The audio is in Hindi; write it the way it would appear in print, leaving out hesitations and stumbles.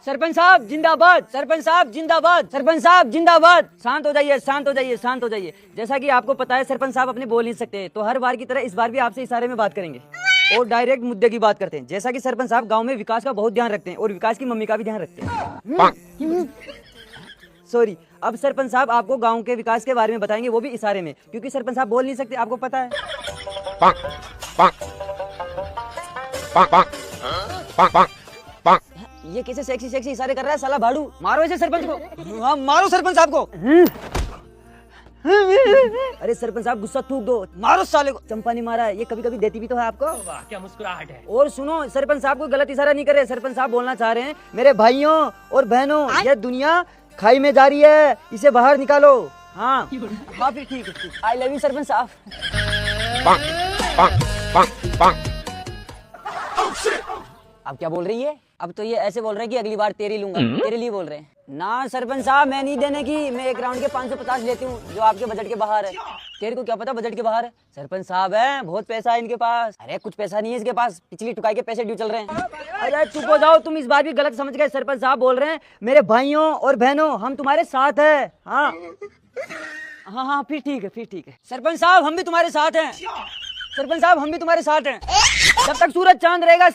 सरपंच साहब जिंदाबाद, सरपंच साहब जिंदाबाद, सरपंच साहब जिंदाबाद। शांत हो जाइए, शांत हो जाइए, शांत हो जाइए। जैसा कि आपको पता है सरपंच साहब अपने बोल नहीं सकते, तो हर बार की तरह इस बार भी आपसे इशारे में बात करेंगे और डायरेक्ट मुद्दे की बात करते हैं। जैसा कि सरपंच साहब गांव में विकास का बहुत ध्यान रखते हैं और विकास की मम्मी का भी ध्यान रखते हैं। सॉरी, अब सरपंच साहब आपको गांव के विकास के बारे में बताएंगे, वो भी इशारे में, क्योंकि सरपंच साहब बोल नहीं सकते, आपको पता है। ये कैसे सेक्सी सेक्सी इशारे कर रहा है साला भाड़ू। मारो इसे सरपंच को। हाँ मारो सरपंच साहब को। अरे सरपंच साहब गुस्सा थूक दो, मारो साले को। चंपा ने मारा है, ये कभी कभी देती भी तो है आपको। वाह क्या मुस्कुराहट है। और सुनो, सरपंच साहब को गलत इशारा नहीं करे। सरपंच साहब बोलना चाह रहे हैं, मेरे भाइयों और बहनों, यह दुनिया खाई में जा रही है, इसे बाहर निकालो। हाँ हाँ फिर ठीक है। आई लव यू सरपंच साहब। अब क्या बोल रही है? अब तो ये ऐसे बोल रहे हैं कि अगली बार तेरी लूंगा। तेरे लिए बोल रहे हैं ना सरपंच साहब, मैं नहीं देने की। मैं एक राउंड के 550 लेती हूँ, जो आपके बजट के बाहर है। तेरे को क्या पता बजट के बाहर है? सरपंच साहब है, बहुत पैसा है इनके पास। अरे कुछ पैसा नहीं है इसके पास, पिछली टुकाई के पैसे ड्यू चल रहे हैं। अरे चुप हो जाओ, तुम इस बार भी गलत समझ गए। सरपंच साहब बोल रहे हैं, मेरे भाइयों और बहनों, हम तुम्हारे साथ है। हाँ हाँ हाँ फिर ठीक है, फिर ठीक है। सरपंच साहब हम भी तुम्हारे साथ हैं। सरपंच साहब हम भी तुम्हारे साथ हैं, जब तक सूरज चांद रहेगा।